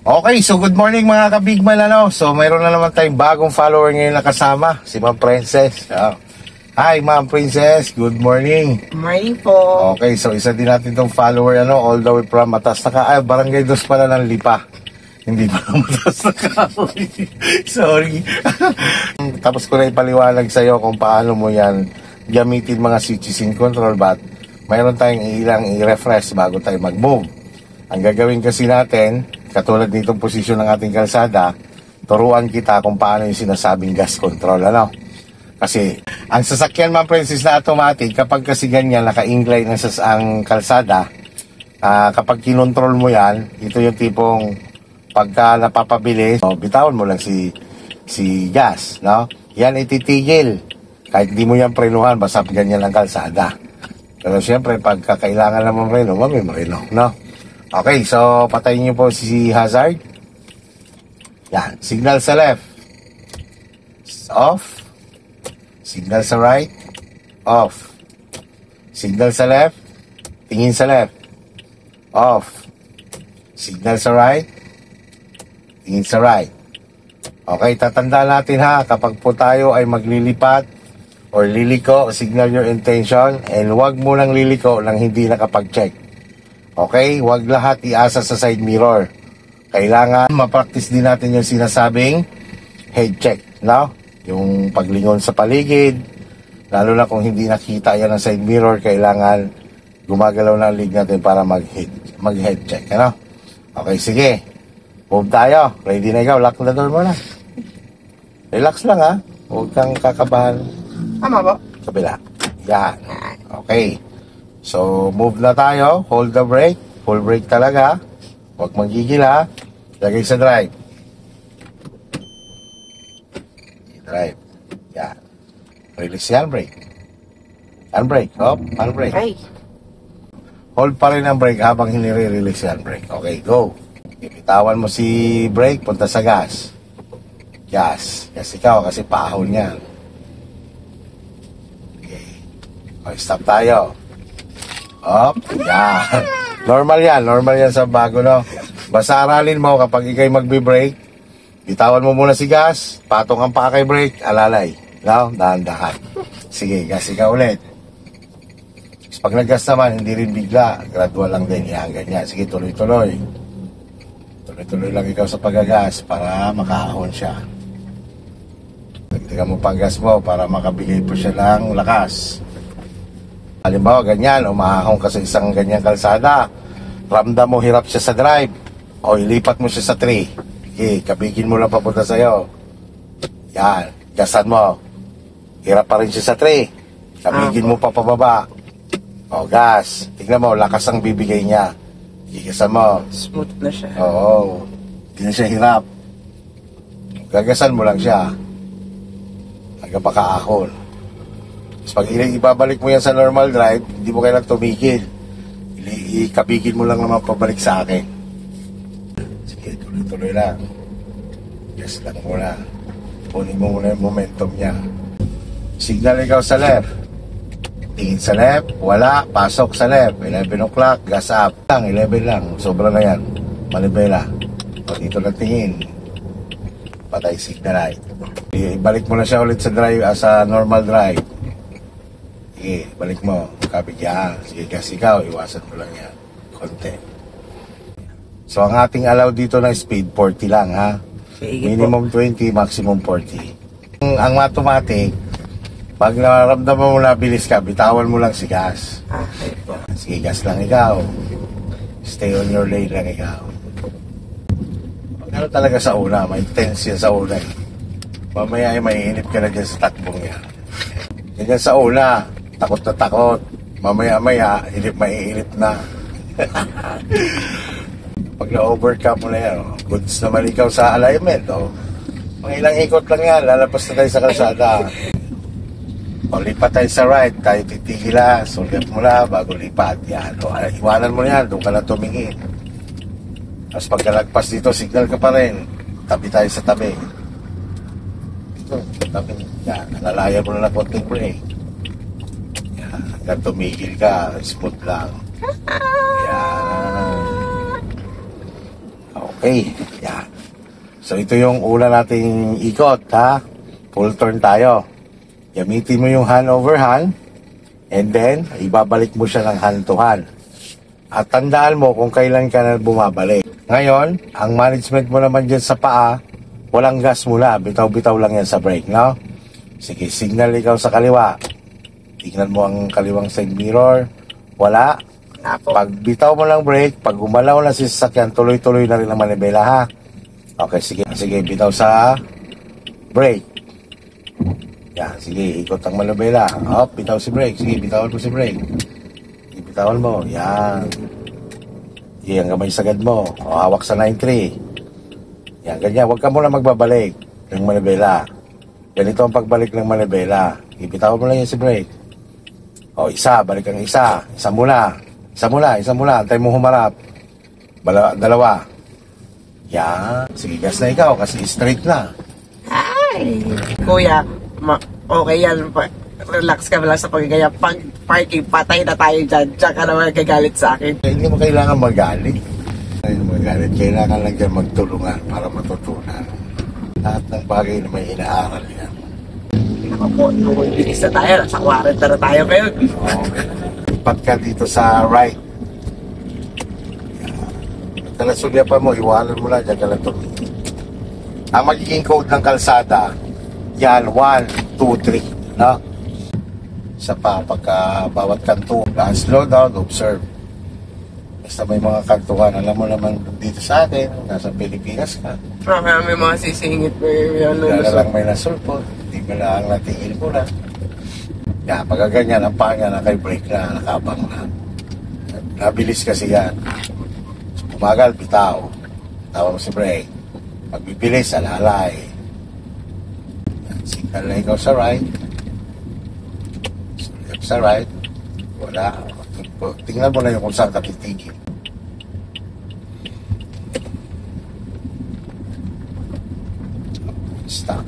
Okay, so good morning mga kabigman, So mayroon na naman tayong bagong follower ngayon na kasama, si Ma'am Princess. Hi Ma'am Princess, good morning. Morning po. Okay, so isa din natin tong follower all the way from Barangay Dos pala ng Lipa. Hindi pa Matas na Kahoy. Sorry. Tapos ko na ipaliwanag sa'yo kung paano mo yan gamitin mga switches in control, but mayroon tayong ilang i-refresh bago tayo mag-move. Ang gagawin kasi natin, katulad nitong posisyon ng ating kalsada, turuan kita kung paano yung sinasabing gas control, Kasi, ang sasakyan, Ma'am Princess, na automatic, kapag kasi ganyan, naka-incline ang kalsada, kapag kinontrol mo yan, ito yung tipong, pagka napapabilis, bitawan mo lang si gas, Yan ititigil. Kahit di mo yan prenuhan, basta ganyan ang kalsada. Pero siyempre, pagka kailangan naman preno, mamimreno, Okay, so patayin niyo po si hazard. Yan, signal sa left. Off. Signal sa right. Off. Signal sa left. Tingin sa left. Off. Signal sa right. Tingin sa right. Okay, tatandaan natin kapag po tayo ay maglilipat or liliko, signal your intention, and huwag mo nang liliko nang hindi nakapag-check. Okay, wag lahat iasa sa side mirror. Kailangan ma-practice din natin yung sinasabing head check, Yung paglingon sa paligid, lalo na kung hindi nakita yan ng side mirror, kailangan gumagalaw na ang leg natin para mag-head check, Okay, sige. Move tayo. Ready na ikaw? Lock the door mo na. Relax lang, Huwag kang kakabahan. Tama ba? Kabila. Yan. Okay. So, move na tayo. Hold the brake. Full brake talaga. Huwag magigil, Lagay sa drive. Drive. Yan. Release yan, brake. Handbrake. Handbrake. Ay. Hold pa rin ang brake habang hinire-release yan, brake. Okay, go. Ipitawan mo si brake, punta sa gas. Gas. Gas ikaw kasi pahon yan. Okay. Okay, stop tayo. Up, yan. Normal yan sa bago, Basta aralin mo kapag ikay magbe-brake, bitawan mo muna si gas, patong ang paa kay brake, alalay, dahan-dahan. Sige, gas ikaw ulit. Pag nag-gas naman, hindi rin bigla, gradual lang din, yan, ganyan. Sige, tuloy-tuloy. Tuloy-tuloy lang ikaw sa pagagas para makahon siya. Dagdagan mo pang gas mo para makabigay po siya ng lakas. Halimbawa, ganyan, umahahong ka sa isang ganyang kalsada, ramdam mo hirap siya sa drive, o ilipat mo siya sa tree. Okay, kabigin mo lang papunta sa'yo. Yan, gasan mo. Hirap pa rin siya sa tree. Kabigin mo pa pababa. O, gas. Tignan mo, lakas ang bibigay niya. Gigasan mo. Smooth na siya. Oo, hindi na siya hirap. Gagasan mo lang siya. Hanggang pakaahon. Pag ibabalik mo yan sa normal drive, hindi mo kailangang tumigil. Ikabigin mo lang naman pabalik sa akin. Sige, tuloy-tuloy lang. Yes lang muna. Punin mo muna yung momentum niya. Signal ikaw sa left. Tingin sa left, wala, pasok sa left. 11 o'clock, gas up. 11 lang, sobra na yan. Malibela. O dito lang tingin. Patay signal light. Ibalik mo na siya ulit sa drive, sa normal drive. Sige, balik mo. Kabigyan. Sige, kasi ikaw, iwasan mo lang yan. Konti. So, ang ating allow dito na speed, 40 lang, Minimum 20, maximum 40. Ang automatic, pag naramdaman mo na bilis ka, bitawan mo lang si gas. Okay po. Sige, gas lang ikaw. Stay on your lane lang ikaw. Pag talaga sa una, may tense yan sa una. Mamaya ay maiinip ka na dyan sa takbong yan. Ganyan sa una, takot na takot. Mamaya-maya, maiinip na. Pag na-overcome mo na yan, goods naman ikaw sa alignment, Mga ilang ikot lang yan, lalabas na tayo sa kalsada. O, lipat tayo sa right, tayo titigila, sulit mo na bago lipat. Yan, iwanan mo na yan, doon ka na tumingin. Tapos pagkalagpas dito, signal ka pa rin. Tabi tayo sa tabi. Dito, tabi. Yan, nalalaya mo na konting break. Yan, hanggang tumigil ka, smooth lang. Yan. Okay, yan. So ito yung una nating ikot, ha? Full turn tayo. Gamitin mo yung hand over hand, and then ibabalik mo siya ng hand to hand. At tandaan mo kung kailan ka na bumabalik. Ngayon, ang management mo naman dyan sa paa, walang gas muna, bitaw-bitaw lang yan sa brake, no? Sige, signal ikaw sa kaliwa. Tingnan mo ang kaliwang side mirror. Wala. Apo. Pag bitaw mo lang brake, pag gumalaw na si sasakyan, tuloy-tuloy na rin ang manibela, ha? Okay, sige. Sige, bitaw sa brake. Yan, sige, ikot ang manibela. Hop, bitaw si brake. Sige, bitawan mo si brake. Sige, bitawan mo. Yan. Sige, ang kamay sagad mo. O, hawak sa 9-3. Yan, ganyan. Huwag ka muna magbabalik ng manibela. Ganito ang pagbalik ng manibela. Ibitawan mo lang yan si brake. O, isa. Balik ang isa. Isa muna. Isa muna. Antay mo humarap. Dalawa. Yan. Sige, gas na ikaw kasi straight na. Ay! Kuya, okay yan. Relax ka lang sa pagkagaya. Pag parking, patay na tayo dyan. Diyan ka naman gagalit sa akin. Hindi mo kailangan magalit. Kailangan lang dyan magtulungan para matutunan. Lahat ng bagay na may inaaral yan. Ako po, bilis na tayo. Nasa 40 na tayo ngayon. Okay. Lipat ka dito sa right. Kalasulya pa mo, iwanan mo lang dyan ka lang tumingin. Ang magiging code ng kalsada, yan, 1, 2, 3. No? Isa pa, pagka bawat kanto, slow down, observe. Basta may mga kantuan, alam mo naman dito sa atin, nasa Pilipinas ka. May mga sisingit. Wala lang may nasulpot, hindi mo lang natingin mo na. Yan, pagka ganyan, ang paa niya naka-brake na, nakabang na. Nabilis kasi yan. Umagal, bitaw. Tawa mo si brake. Pagbibilis, alalay. Signal na ikaw sa right. Left sa right. Wala. Tingnan mo na yung kung saan ka titigil. Stop.